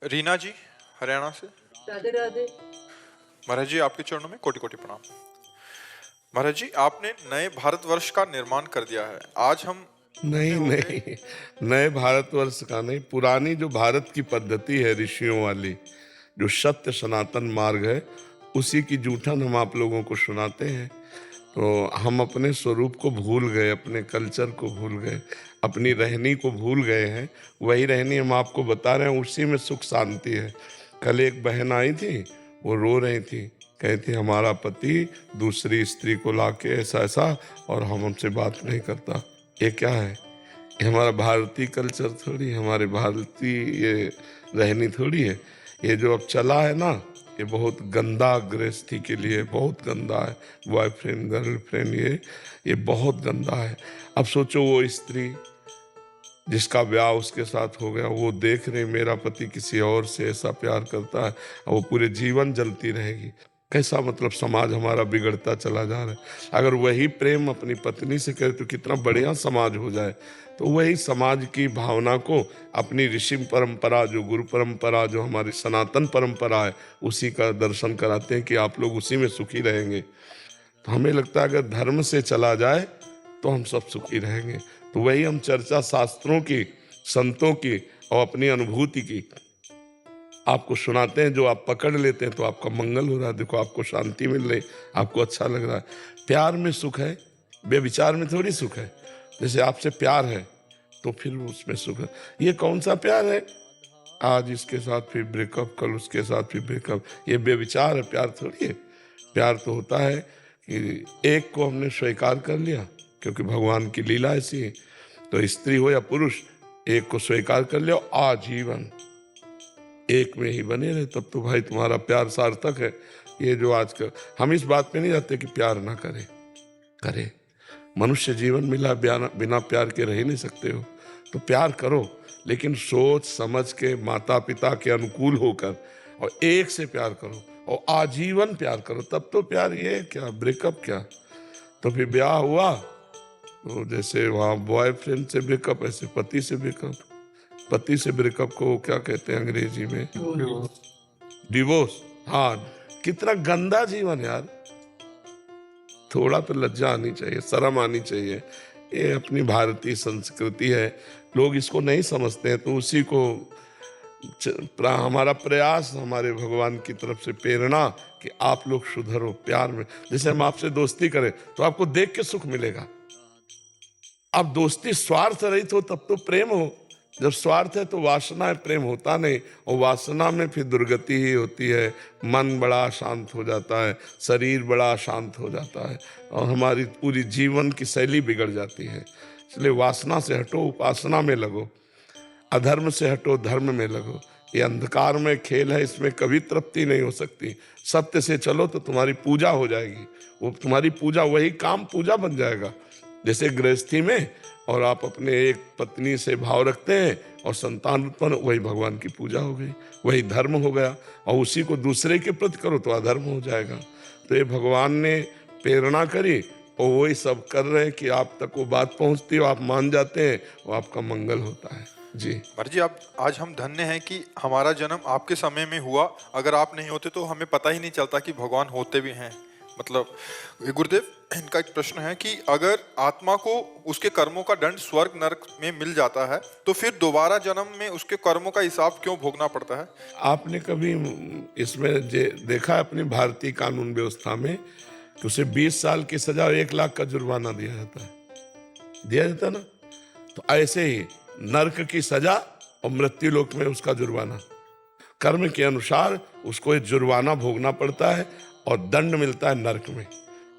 रीना जी, हरियाणा से। राधे राधे। महाराज जी, आपके चरणों में कोटि कोटि प्रणाम। महाराज जी, आपने नए भारतवर्ष का निर्माण कर दिया है। आज हम धन्य नहीं हो गए। नहीं, नए भारतवर्ष का नहीं, पुरानी जो भारत की पद्धति है ऋषियों वाली, जो सत्य सनातन मार्ग है, उसी की जूठन हम आप लोगों को सुनाते हैं। तो हम अपने स्वरूप को भूल गए, अपने कल्चर को भूल गए, अपनी रहनी को भूल गए हैं। वही रहनी हम आपको बता रहे हैं, उसी में सुख शांति है। कल एक बहन आई थी, वो रो रही थी, कहती हमारा पति दूसरी स्त्री को लाके ऐसा ऐसा और हम हमसे बात नहीं करता। ये क्या है? ये हमारा भारतीय कल्चर थोड़ी, हमारे भारतीय ये रहनी थोड़ी है। ये जो अब चला है ना, ये बहुत गंदा गृहस्थी के लिए, बहुत गंदा है। बॉयफ्रेंड गर्लफ्रेंड, ये बहुत गंदा है। अब सोचो, वो स्त्री जिसका ब्याह उसके साथ हो गया, वो देख रहे मेरा पति किसी और से ऐसा प्यार करता है, वो पूरे जीवन जलती रहेगी। कैसा मतलब समाज हमारा बिगड़ता चला जा रहा है। अगर वही प्रेम अपनी पत्नी से करे तो कितना बढ़िया समाज हो जाए। तो वही समाज की भावना को अपनी ऋषि परंपरा, जो गुरु परंपरा, जो हमारी सनातन परंपरा है, उसी का दर्शन कराते हैं कि आप लोग उसी में सुखी रहेंगे। तो हमें लगता है अगर धर्म से चला जाए तो हम सब सुखी रहेंगे। तो वही हम चर्चा शास्त्रों की, संतों की और अपनी अनुभूति की आपको सुनाते हैं। जो आप पकड़ लेते हैं तो आपका मंगल हो रहा है। देखो, आपको शांति मिल रही, आपको अच्छा लग रहा है। प्यार में सुख है, बेविचार में थोड़ी सुख है। जैसे आपसे प्यार है तो फिर उसमें सुख है। ये कौन सा प्यार है? आज इसके साथ फिर ब्रेकअप, कल उसके साथ फिर ब्रेकअप। ये बेविचार है, प्यार थोड़ी है। प्यार तो होता है कि एक को हमने स्वीकार कर लिया, क्योंकि भगवान की लीला ऐसी है। तो स्त्री हो या पुरुष, एक को स्वीकार कर लिया, आजीवन एक में ही बने रहे, तब तो भाई तुम्हारा प्यार सार्थक है। ये जो आजकल हम इस बात पे नहीं जाते कि प्यार ना करें, करें। मनुष्य जीवन मिला, बिना प्यार के रह ही नहीं सकते हो। तो प्यार करो, लेकिन सोच समझ के, माता पिता के अनुकूल होकर, और एक से प्यार करो और आजीवन प्यार करो, तब तो प्यार। ये क्या ब्रेकअप क्या? तो फिर ब्याह हुआ तो जैसे वहाँ बॉयफ्रेंड से ब्रेकअप, ऐसे पति से ब्रेकअप। पति से ब्रेकअप को क्या कहते हैं अंग्रेजी में? डिवोर्स। हाँ, कितना गंदा जीवन यार। थोड़ा तो लज्जा आनी चाहिए, शर्म आनी चाहिए। ये अपनी भारतीय संस्कृति है, लोग इसको नहीं समझते हैं। तो उसी को हमारा प्रयास, हमारे भगवान की तरफ से प्रेरणा कि आप लोग सुधरो प्यार में। जैसे हम आपसे दोस्ती करें तो आपको देख के सुख मिलेगा। अब दोस्ती स्वार्थ रहित हो तब तो प्रेम हो। जब स्वार्थ है तो वासना है, प्रेम होता नहीं। और वासना में फिर दुर्गति ही होती है। मन बड़ा शांत हो जाता है, शरीर बड़ा शांत हो जाता है, और हमारी पूरी जीवन की शैली बिगड़ जाती है। इसलिए वासना से हटो, उपासना में लगो। अधर्म से हटो, धर्म में लगो। ये अंधकार में खेल है, इसमें कभी तृप्ति नहीं हो सकती। सत्य से चलो तो तुम्हारी पूजा हो जाएगी। वो तुम्हारी पूजा, वही काम पूजा बन जाएगा। जैसे गृहस्थी में और आप अपने एक पत्नी से भाव रखते हैं और संतान उत्पन्न, वही भगवान की पूजा हो गई, वही धर्म हो गया। और उसी को दूसरे के प्रति करो तो अधर्म हो जाएगा। तो ये भगवान ने प्रेरणा करी और वही सब कर रहे हैं कि आप तक वो बात पहुंचती हो, आप मान जाते हैं, वो आपका मंगल होता है। जी महाराज जी, आप आज हम धन्य हैं कि हमारा जन्म आपके समय में हुआ। अगर आप नहीं होते तो हमें पता ही नहीं चलता कि भगवान होते भी हैं। मतलब गुरुदेव, इनका एक प्रश्न है कि अगर आत्मा को उसके कर्मों का दंड स्वर्ग नरक में मिल जाता है तो फिर दोबारा जन्म में उसके कर्मों का हिसाब क्यों भोगना पड़ता है? आपने कभी इसमें देखा अपनी भारतीय कानून व्यवस्था में कि उसे 20 साल की सजा और 1 लाख का जुर्माना दिया जाता है, दिया जाता ना? तो ऐसे ही नरक की सजा और मृत्यु लोक में उसका जुर्माना, कर्म के अनुसार उसको एक जुर्माना भोगना पड़ता है और दंड मिलता है नरक में।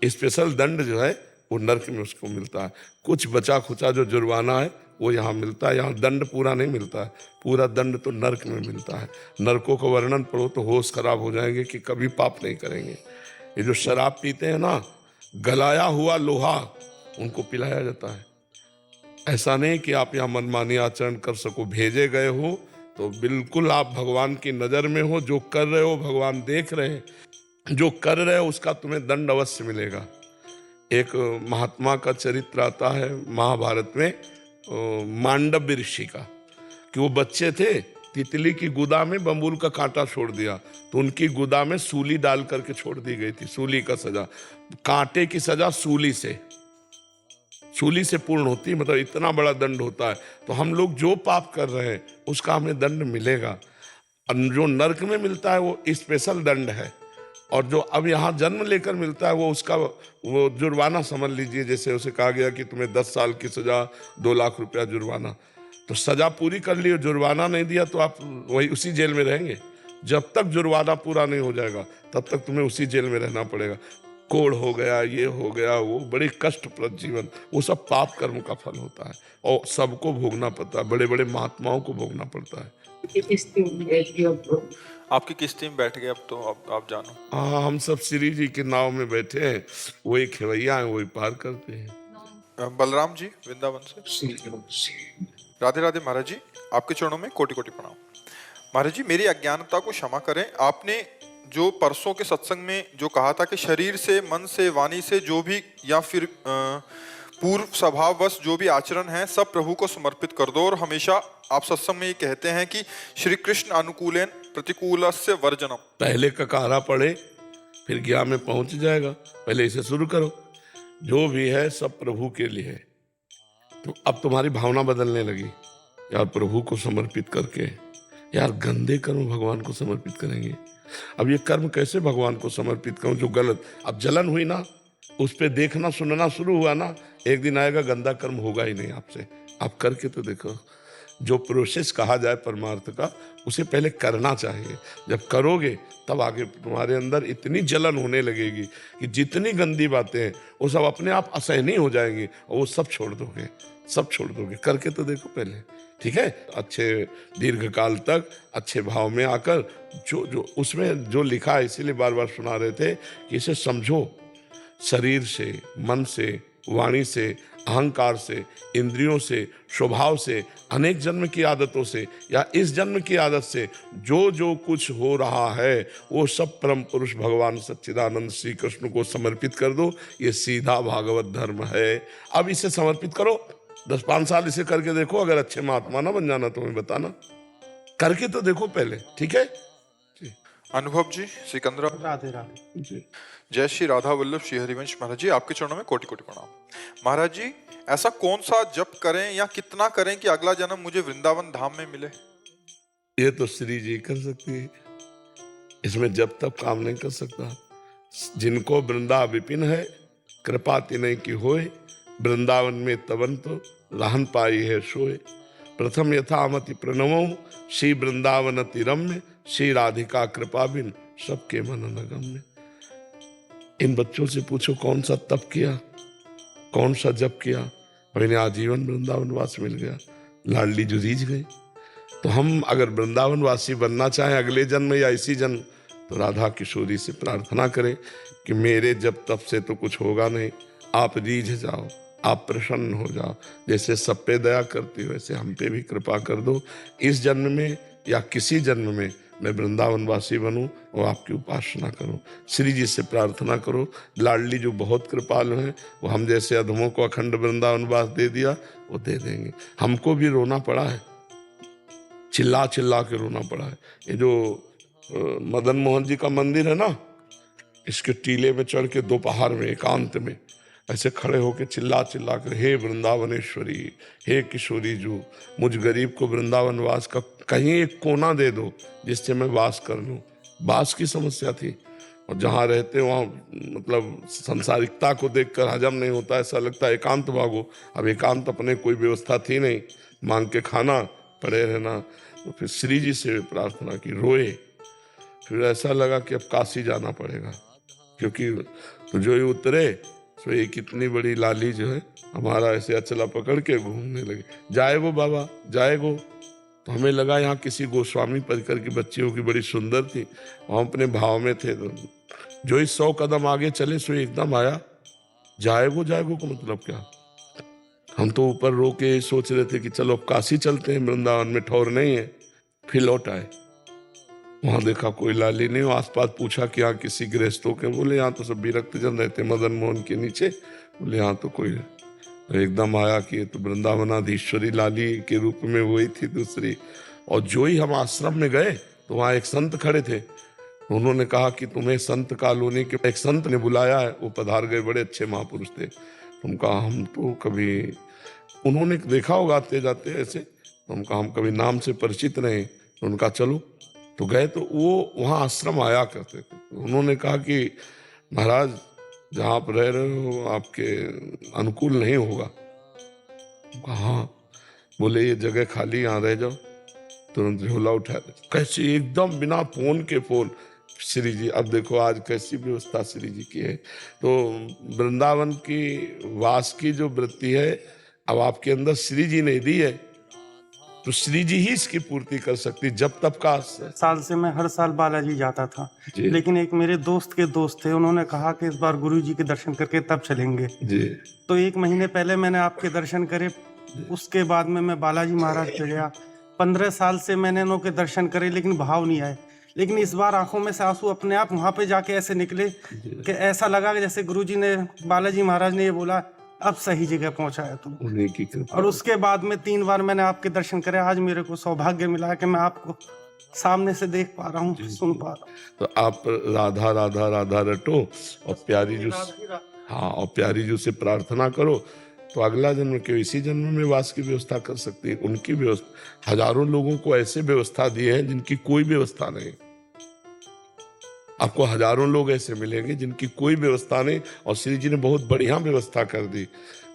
स्पेशल दंड जो है वो नरक में उसको मिलता है। कुछ बचा खुचा जो जुर्माना है वो यहाँ मिलता है। यहाँ दंड पूरा नहीं मिलता है, पूरा दंड तो नरक में मिलता है। नरकों का वर्णन पढ़ो तो होश खराब हो जाएंगे कि कभी पाप नहीं करेंगे। ये जो शराब पीते हैं ना, गलाया हुआ लोहा उनको पिलाया जाता है। ऐसा नहीं कि आप यहाँ मनमानी आचरण कर सको। भेजे गए हो तो बिल्कुल आप भगवान की नज़र में हो। जो कर रहे हो भगवान देख रहे हैं, जो कर रहे हो उसका तुम्हें दंड अवश्य मिलेगा। एक महात्मा का चरित्र आता है महाभारत में, मांडव्य ऋषि का, कि वो बच्चे थे तितली की गुदा में बम्बूल का कांटा छोड़ दिया, तो उनकी गुदा में सूली डाल करके छोड़ दी गई थी। सूली का सजा, कांटे की सजा सूली से पूर्ण होती है, मतलब इतना बड़ा दंड होता है। तो हम लोग जो पाप कर रहे हैं उसका हमें दंड मिलेगा। और जो नरक में मिलता है वो स्पेशल दंड है, और जो अब यहाँ जन्म लेकर मिलता है वो उसका वो जुर्माना समझ लीजिए। जैसे उसे कहा गया कि तुम्हें 10 साल की सजा, 2 लाख रुपया जुर्माना। तो सजा पूरी कर ली और जुर्माना नहीं दिया तो आप वही उसी जेल में रहेंगे। जब तक जुर्माना पूरा नहीं हो जाएगा तब तक तुम्हें उसी जेल में रहना पड़ेगा। कोढ़ हो गया, ये हो गया, वो बड़ी कष्टप्रद जीवन, वो सब पाप कर्म का फल होता है और सबको भोगना पड़ता है। बड़े बड़े महात्माओं को भोगना पड़ता है। आपकी किस्ती में बैठ गए अब तो, अब आप जानो। हाँ, हम सब श्री जी के नाव में बैठे हैं, वही खेवैया हैं, वही पार करते हैं। बलराम जी वृंदावन से। राधे राधे महाराज जी, आपके चरणों में कोटि कोटि प्रणाम। महाराज जी, मेरी अज्ञानता को क्षमा करें। आपने जो परसों के सत्संग में जो कहा था कि शरीर से, मन से, वाणी से जो भी या फिर पूर्व स्वभाववश जो भी आचरण है सब प्रभु को समर्पित कर दो। और हमेशा आप सत्संग में ये कहते हैं कि श्री कृष्ण अनुकूलेन प्रतिकूलस्य वर्जनम। पहले ककारा पढ़े फिर ज्ञान में पहुंच जाएगा। पहले इसे शुरू करो, जो भी है सब प्रभु के लिए है। तो अब तुम्हारी भावना बदलने लगी, यार प्रभु को समर्पित करके, यार गंदे कर्म भगवान को समर्पित करेंगे। अब ये कर्म कैसे भगवान को समर्पित करूं जो गलत, अब जलन हुई ना, उस पे देखना सुनना शुरू हुआ ना, एक दिन आएगा गंदा कर्म होगा ही नहीं आपसे। आप करके तो देखो। जो प्रोसेस कहा जाए परमार्थ का, उसे पहले करना चाहिए। जब करोगे तब आगे तुम्हारे अंदर इतनी जलन होने लगेगी कि जितनी गंदी बातें हैं वो सब अपने आप असहनीय हो जाएंगी और वो सब छोड़ दोगे। करके तो देखो पहले, ठीक है। अच्छे दीर्घ काल तक अच्छे भाव में आकर जो उसमें जो लिखा है, इसीलिए बार बार सुना रहे थे कि इसे समझो। शरीर से, मन से, वाणी से, अहंकार से, इंद्रियों से, स्वभाव से, अनेक जन्म की आदतों से या इस जन्म की आदत से जो कुछ हो रहा है वो सब परम पुरुष भगवान सच्चिदानंद श्री कृष्ण को समर्पित कर दो। ये सीधा भागवत धर्म है। अब इसे समर्पित करो, 10-5 साल इसे करके देखो। अगर अच्छे महात्मा ना बन जाना तो हमें बताना, करके तो देखो पहले, ठीक है। अनुभव जी सिकंदरा। राधे राधे जी। जय श्री राधा वल्लभ श्री हरिवंश। महाराज जी, आपके चरणों में कोटि कोटि प्रणाम। महाराज जी, ऐसा कौन सा जप करें या कितना करें कि अगला जन्म मुझे वृंदावन धाम में मिले? ये तो श्री जी कर सकती है, इसमें जब तक काम नहीं कर सकता। जिनको वृंदा विपिन है, कृपा तिनय की होए, वृंदावन में तवन तो रहन पाई है सोए। प्रथम यथामति प्रणवो श्री वृंदावन तिरम्य, श्री राधिका कृपा बिन सबके मन नगम्य। इन बच्चों से पूछो कौन सा तप किया, कौन सा जप किया, और इन्हें आजीवन वृंदावन वास मिल गया, लाडली जो रीझ गई। तो हम अगर वृंदावन वासी बनना चाहें अगले जन्म या इसी जन्म, तो राधा किशोरी से प्रार्थना करें कि मेरे जब तप से तो कुछ होगा नहीं, आप रीझ जाओ, आप प्रसन्न हो जाओ। जैसे सब पे दया करती हो वैसे हम पे भी कृपा कर दो। इस जन्म में या किसी जन्म में मैं वृंदावन वासी बनूं और आपकी उपासना करूं। श्री जी से प्रार्थना करो। लाडली जो बहुत कृपालु हैं, वो हम जैसे अधमों को अखंड वृंदावन वास दे दिया, वो दे देंगे। हमको भी रोना पड़ा है, चिल्ला चिल्ला के रोना पड़ा है। ये जो मदन मोहन जी का मंदिर है ना, इसके टीले में चढ़ के दोपहर में एकांत में ऐसे खड़े होके चिल्ला चिल्ला कर, हे वृंदावनेश्वरी, हे किशोरी जो, मुझ गरीब को वृंदावन वास का कहीं एक कोना दे दो जिससे मैं वास कर लूं। वास की समस्या थी, और जहाँ रहते वहाँ मतलब संसारिकता को देखकर हजम नहीं होता, ऐसा लगता है एकांत भागो। अब एकांत अपने कोई व्यवस्था थी नहीं, मांग के खाना, पड़े रहना। तो फिर श्री जी से प्रार्थना की, रोए। फिर ऐसा लगा कि अब काशी जाना पड़ेगा, क्योंकि तो जो ही उतरे तो ये कितनी बड़ी लाली जो है हमारा ऐसे अचला पकड़ के घूमने लगे, जाए वो बाबा जाए वो। तो हमें लगा यहाँ किसी गोस्वामी परिकर की बच्ची होगी, बड़ी सुंदर थी, हम अपने भाव में थे। तो जो ही 100 कदम आगे चले सो एकदम आया, जाएगो का मतलब क्या। हम तो ऊपर रो के सोच रहे थे कि चलो अब काशी चलते हैं, वृंदावन में ठौर नहीं है। फिर लौट आए, वहां देखा कोई लाली नहीं। आसपास पूछा कि यहाँ किसी गृहस्थों के, बोले यहाँ तो सब विरक्त जन रहते मदन मोहन के नीचे, बोले यहाँ तो कोई है। तो एकदम आया कि ये तो वृंदावनाधीश्वरी लाली के रूप में वही थी दूसरी। और जो ही हम आश्रम में गए तो वहाँ एक संत खड़े थे। उन्होंने कहा कि तुम्हें संत कॉलोनी के एक संत ने बुलाया है, वो पधार गए, बड़े अच्छे महापुरुष थे। तुम कहा हम तो कभी, उन्होंने देखा होगा आते जाते ऐसे, तो हम कहा हम कभी नाम से परिचित नहीं। तो उनका चलो, तो गए तो वो वहाँ आश्रम आया करते थे। उन्होंने कहा कि महाराज जहाँ आप रह रहे हो आपके अनुकूल नहीं होगा। कहा हाँ। बोले ये जगह खाली, यहाँ रह जाओ। तुरंत झोला उठा दे, कैसे एकदम बिना फोन के फोन, श्री जी अब देखो आज कैसी व्यवस्था श्री जी की है। तो वृंदावन की वास की जो वृत्ति है अब आपके अंदर श्री जी ने दी है, तो श्री जी ही इसकी पूर्ति कर सकती। जब तब का साल से मैं हर साल बालाजी जाता था, जी। लेकिन एक मेरे दोस्त के दोस्त थे, उन्होंने कहा कि इस बार गुरु जी के दर्शन करके तब चलेंगे जी। तो 1 महीने पहले मैंने आपके दर्शन करे। उसके बाद में मैं बालाजी महाराज पे गया। 15 साल से मैंने उनके दर्शन करे लेकिन भाव नहीं आए। लेकिन इस बार आंखों में से आंसू अपने आप वहां पे जाके ऐसे निकले कि ऐसा लगा कि जैसे गुरु जी ने, बालाजी महाराज ने ये बोला अब सही जगह पहुंचा है तुम। उन्हीं की कृपा। और उसके बाद में 3 बार मैंने आपके दर्शन करे। आज मेरे को सौभाग्य मिला है कि मैं आपको सामने से देख पा रहा हूँ, सुन पा रहा हूँ। तो आप राधा राधा राधा रटो और प्यारी जो, हाँ, और प्यारी जी से प्रार्थना करो तो अगला जन्म के इसी जन्म में वास की व्यवस्था कर सकती है। उनकी व्यवस्था, हजारों लोगों को ऐसे व्यवस्था दी है जिनकी कोई व्यवस्था नहीं। आपको हजारों लोग ऐसे मिलेंगे जिनकी कोई व्यवस्था नहीं, और श्री जी ने बहुत बढ़िया व्यवस्था कर दी,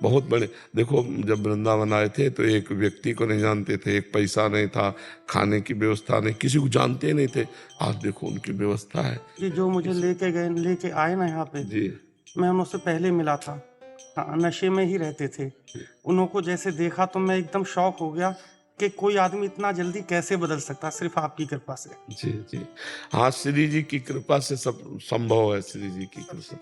बहुत बड़े। देखो जब वृंदावन आए थे तो एक व्यक्ति को नहीं जानते थे, एक पैसा नहीं था, खाने की व्यवस्था नहीं, किसी को जानते नहीं थे। आज देखो उनकी व्यवस्था है। कि जो मुझे लेके आए ना यहाँ पे जी। मैं उनसे पहले मिला था। हाँ, नशे में ही रहते थे। उनको जैसे देखा तो मैं एकदम शॉक हो गया कि कोई आदमी इतना जल्दी कैसे बदल सकता, सिर्फ आपकी कृपा से। जी जी, हाँ, श्री जी की कृपा से सब संभव है, श्री जी की कृपा।